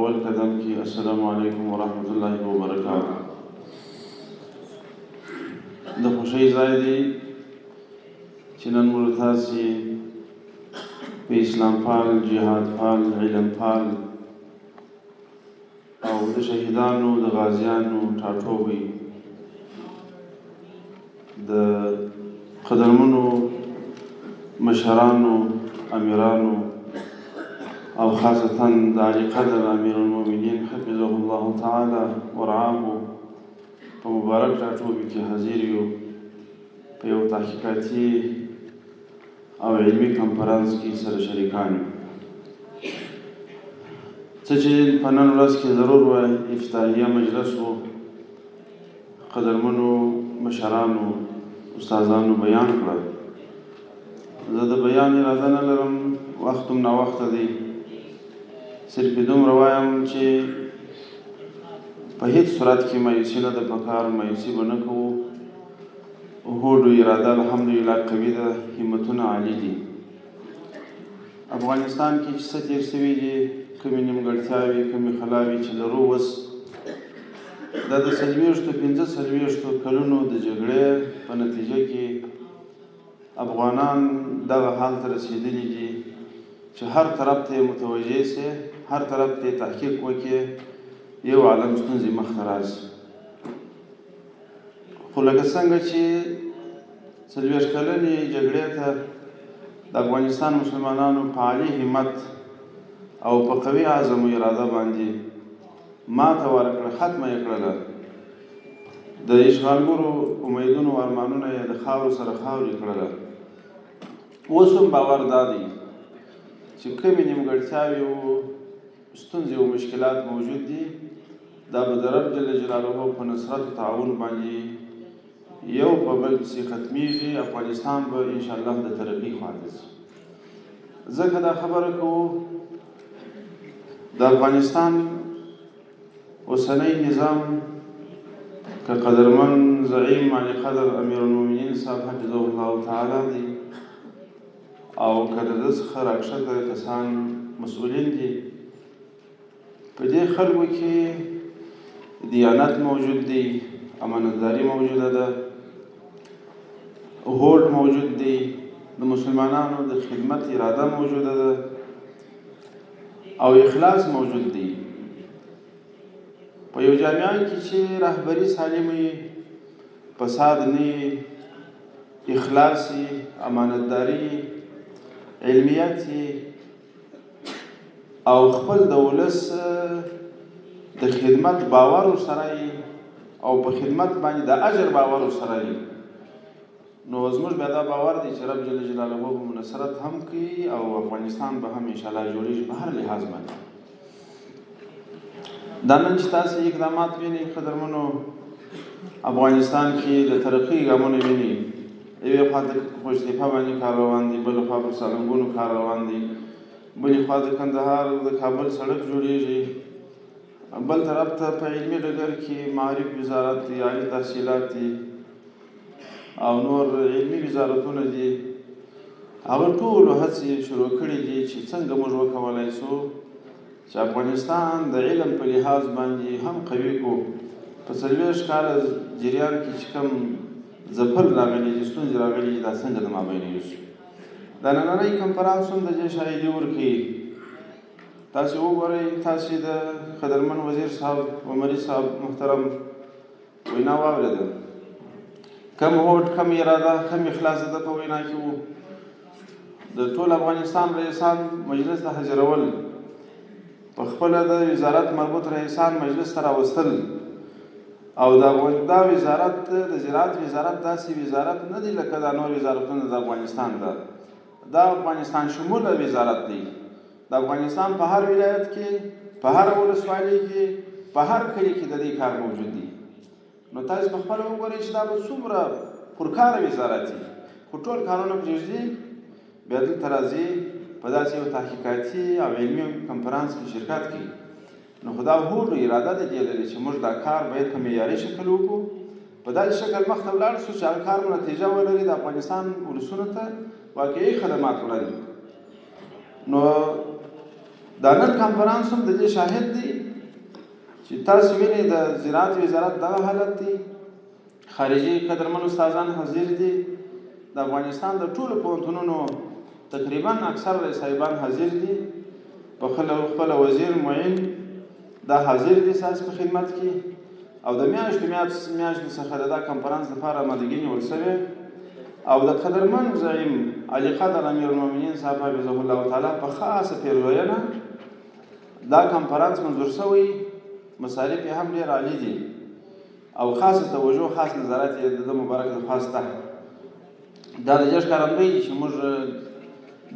اول قدم کې السلام علیکم ورحمت الله وبرکاته. د خوشۍ ځای دی چې نن موږ تاسې په اسلام پال، جهاد پال، علم پال او د شهیدانو د غازیانو ټاټوبی د قدرمنو مشرانو، امیرانو او خاصتا د علی قدر امیر المؤمنین حفظه الله تعالی ورعاه په مبارک ټاټوبي کې حاضر یو په یو تحقیقاتي او علمي کنفرانس کې سره شریکان یو. څه چې په نن ورځ کې ضرور وای افتتاحیه مجلس و، قدرمنو مشرانو استادانو بیان کړل. زه د بیان اراده نه لرم، وخت هم ناوخته دی، صرف دومره وایم چې په هیڅ صورت کې مایوسي نه ده پکار، مایوسي به نه کوو. هوډ و اراده الحمدلله قوي ده، همتونه عالي دي. افغانستان کې چې څه تېر شوي دي، کومې نیمګړتیاوې، کومې خلاوې چې لرو اوس، دا د 45 کلونو د جګړې په نتیجه کې افغانان دغه حال ته رسېدلي دي چې هر طرف ته متوجه سي، هر طرف ته تحقیق وکړي، یو عالم ستونزې مخته راشي. خو لکه څنګه چې 40 کلنې جګړې ته د افغانستان مسلمانانو په عالي همت او په قوي عزم و اراده باندې ماته ورکړه، ختمه یې کړله. د اشغالګرو امیدونو او ارمانونه یې د خاورو سره خاورې کړله. اوس هم باور دا دی چې کومې نیمګړتیاوې او ستونزې او مشکلات موجود دي، دا به د رب جل جلاله په نصرت و تعاون باندې یو په بل پسې ختمیږي. افغانستان به انشاءالله د ترقي خواته ځي. ځکه دا خبره کوو د افغانستان اوسنی نظام که قدرمن زعیم علی قدر امیر المؤمنین صاحب حفظه الله تعالی دی او که د ده څخه راکښته کسان مسؤلین دي، په دې خلکو کې دیانت موجود دی، امانتداري موجوده ده، هوډ موجود دی، د مسلمانانو د خدمت اراده موجوده ده او اخلاص موجود دی. په یو جامعه کې چې رهبري سالم وي، فساد نه، اخلاص، امانتداري، علمیت او خپل د ولس د خدمت باور ورسره او په خدمت باندې د اجر باور ورسره، نو زموږ بیا دا باور دی چې رب جل جلاله به نصرت هم کوي او افغانستان به هم انشاءالله جوړیږي په هر لحاظ باندې. دا نن چې تاسې اقدامات وینئ قدرمنو، افغانستان کې د ترقۍ ګامونه وینئ. یوې خوا د خوشتیپه باندې کار روان دی، بلې خوا پر سالنګونو کار روان دی، بلې خوا د کندهار د کابل سړک جوړیږي، بل طرف ته په علمي ډګر کې معارف وزارت دی، عالي تحصیلات دي او نور علمي وزارتونه دي. هغه ټولو هڅې شروع کړي دي چې څنګه موږ وکولی سو چې افغانستان د علم په لحاظ باندې هم قوي کړو. په 40 کاله جریان کې چې کوم ځپل راغلي دي، ستونزې راغلي دي، دا څنګه د مابین یوسو. دا نننی کنفرانس هم د دې شاهدي ورکوي. تاسې وګورئ، تاسې د قدرمن وزیر صاحب عمري صاحب محترم وینا واورېده، کم هوډ، کم اراده، کم اخلاص ده په وینا کې و. د ټول افغانستان رئیسان مجلس ته حاضرول، په خپله د وزارت مربوط رئیسان مجلس ته راوستل او دا وزارت د زراعت وزارت داسې وزارت نه دی لکه دا نور وزارتونه د افغانستان ده. دا افغانستان شموله وزارت دی. د افغانستان په هر ولایت کې، په هر ولسوالۍ کې، په هر کلي کې د دې کار موجود دی. نو تاسې په خپله وګورئ چې دا به څومره پرکاره وزارت وي. خو ټول کارونه پرېږدي، بیا دلته راځي په داسې یو تحقیقاتي او علمي کنفرانس کې شرکت کوي. نو خو دا هوډ و اراده د دې لري چې موږ دا کار باید په معیاري شکل وکړو، په داسې شکل مخته ولاړ شو چې هغه کار مو نتیجه ولري، د افغانستان ولسونو ته واقعي خدمات وړاندې. نو دا نن کنفرانس هم د دې شاهد دی چې تاسو وینئ د زراعت وزارت دغه حالت دی، خارجي قدرمن استادان حاضر دي، د افغانستان د ټولو پوهنتونونو تقریبا اکثر رئیس صاحبان حاضر دي، په خپل وزیر معین دا حاضر دي ستاسو په خدمت کې، او د میاشتو څخه د دا کنفرانس لپاره آمادګي نیول شوې، او د قدرمن زعیم علي قدر امیرالمؤمنین صاحب حفظه الله تعالی په خاصه پیرزوینه دا کنفرانس منظور شوی، مصارف یې هم ډېر عالي دي او خاصه توجه خاص نظارت یې د مبارک د خوا شته. دا د جشن ښکارندوی دي چې موږ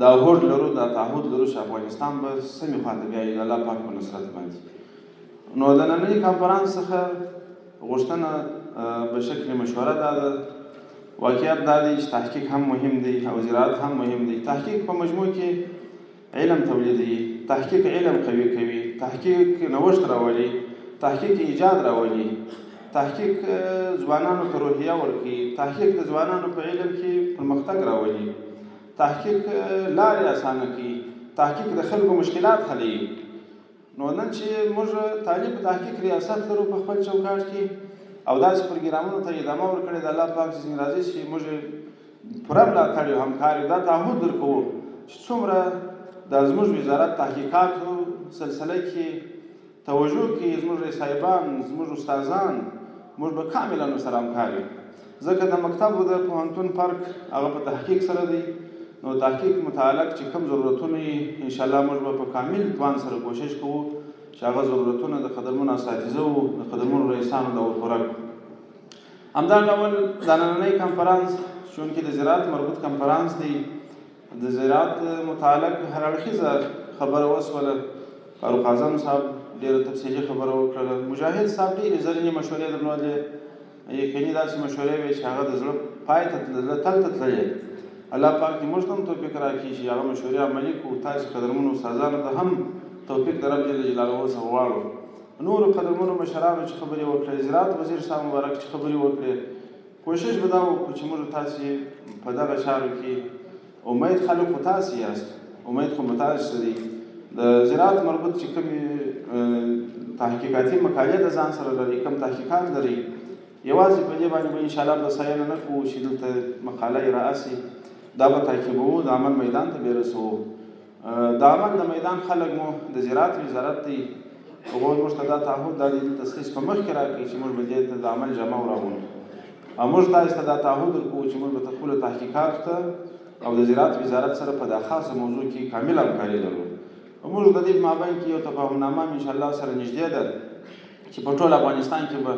دا هوډ لرو، دا تعهد لرو چې افغانستان به سمې خواته بیایي د الله پاک په نصرت باندې. نو د ننني کنفرانس څخه غوښتنه به شکل مشوره دا ده، واقعیت دا دی چې تحقیق هم مهم دی او زراعت هم مهم دی. تحقیق په مجموع کې علم تولیدوي، تحقیق علم قوي کوي، تحقیق نوښت راولي، تحقیق ایجاد راولي، تحقیق ځوانانو ته روحیه ورکوي، تحقیق د ځوانانو په علم کې پرمختګ راولي، تحقیق لارې اسانه کوي، تحقیق د خلکو مشکلات حلوي. نو نن چې موږ طالب تحقیق ریاست لرو په خپل چوکاټ کې او داسې پروګرامونو ته ادامه ورکړې د الله پاک ځینې راځي چې موږ پوره ملاتړ یو همکار یو، دا تعهد درکوو چې څومره دا زموږ وزارت تحقیقاتو سلسله کې توجه کوي، زموږ رئیس صاحبان، زموږ استادان، موږ به کاملا سره همکار یو، ځکه د مکتب د پوهنتون فرق هغه په تحقیق سره دی. نو تحقیق متعلق چې کوم ضرورتونه یې انشاءالله موږ به په کامل توان سره کوشش کوو چې هغه ضرورتونه د قدرمنو اساتذو د قدرمنو رئیسانو د ورپوره کړو. همدا ډول دا نننی کنفرانس چونکې د زراعت مربوط کنفرانس دی، د زراعت متعلق هر اړخیزه خبره وشوله. فاروق اعظم صاحب ډېره تفصیلي خبره وکړله، مجاهد صاحب ډېرې زرینې مشورې درلودې، یقیني داسې مشورې وې چې هغه د زړه پای ته تل ته تللې. الله پاک دې موږ ته هم توفیق راکړي چې هغه مشورې عملي کړو. تاسو قدرمنو استادانو ته هم توفیق د رب جل جلاله څخه غواړو. نورو قدرمنو مشرانو چې خبرې وکړې، زراعت وزیر صاحب مبارک چې خبرې وکړې، کوشش به دا وکړو چې موږ تاسې په دغه چارو کې امید خلک خو تاسې یاست، امید خو متاسې دي. د زراعت مربوط چې کومې تحقیقاتي مقالې د ځان سره لري، کوم تحقیقات لري، یوازې په دې باندې به انشاءالله بساینه نه کوو چې دلته مقاله یې راسي، دا به تعقیبوو، د عمل میدان ته به رسوو. د عمل د میدان خلک مو د زراعت وزارت دی، هغوی موږ ته دا تعهد دا د تخصیص په مخ کې راکړي چې موږ به دې ته د عمل جامه وراغونو، او موږ تاسو ته دا تعهد ورکوو چې موږ به خپلو تحقیقاتو ته او د زراعت وزارت سره په دا خاصه موضوع کې کامل همکاري لرو. موږ د دې مابین کې یو تفاهمنامه انشاءالله سره نږدې ده چې په ټول افغانستان کې به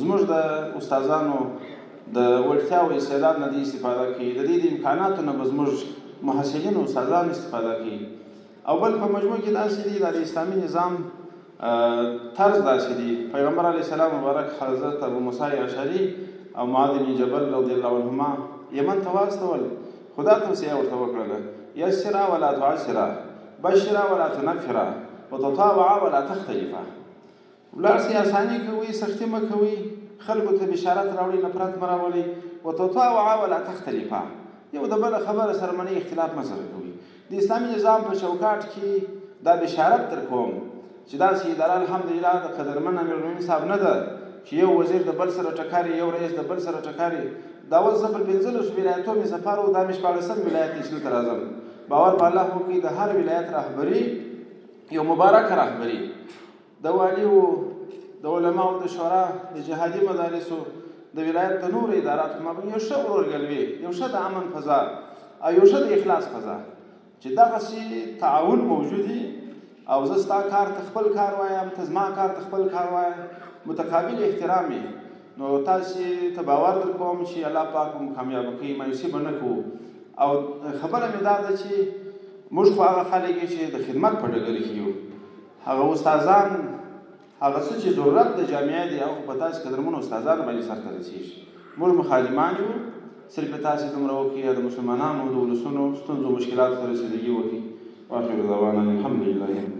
زموږ د استادانو د وړتیا او استعداد نه دې استفاده کوي، د دې د امکاناتو نه به زموږ محصلین او استادان استفاده کوي. او بل په مجموع کې داسې دي، د اسلامي نظام طرز داسې دي. پیغمبر علیه السلام مبارک حضرت ابو موسی اشعري او معاذ بن جبل رضی الله عنهما یمن ته واستول، خدا توصیه ورته وکړله: یسرا ولا تعسرا، بشرا ولا تنفرا، وتطاوعا ولا تختلفا. ولاړ سئ، اساني کوئ، سختي مه کوئ، خلکو ته بشارت راوړئ، نفرت مه راولئ. وتطاوعا ولا تختلفا، یو د بله خبره سره منئ، اختلاف مه سره کوئ. د اسلامي نظام په چوکاټ کې دا بشارت در کوم چې داسې اداره الحمدلله د قدرمن امیرالمؤمنین صاحب نه ده چې یو وزیر د بل سره ټکاري، یو رئیس د بل سره ټکاري. دا اوس زه پر 15 ولایتو مې سفر و، دا مې 14 ولایت دی چې دلته راځم. باور په الله وکړئ، د هر ولایت رهبري یو مبارکه رهبري د والیو، د علماو، د شورا، د جهادي مدارسو، د ولایت د نورو اداراتو مابین یو ښه ورورګلوي، یو ښه د امن فضا او یو ښه د اخلاص فضا چې دغسې تعاون موجود وي. او زه ستا کار ته خپل کار وایم، ته زما کار ته خپل کار وایه، متقابل احترام وي. نو تاسې ته باور در کوم چې الله پاک مو کامیابه کوي، مایوسي به نه کوو. او خبره مې دا ده چې موږ خو هغه خلک یو چې د خدمت په ډګر کې یو، هغه استادان، هغه څه چې ضرورت د جامعې دی هغه په تاسې قدرمنو استادانو باندې سرته رسېږي. موږ مخادمان یو، صرف تاسې دومره وکړي د مسلمانانو د ولسونو ستونزو مشکلاتو ته رسېدګي وکړي. واخر دعوانا الحمد لله.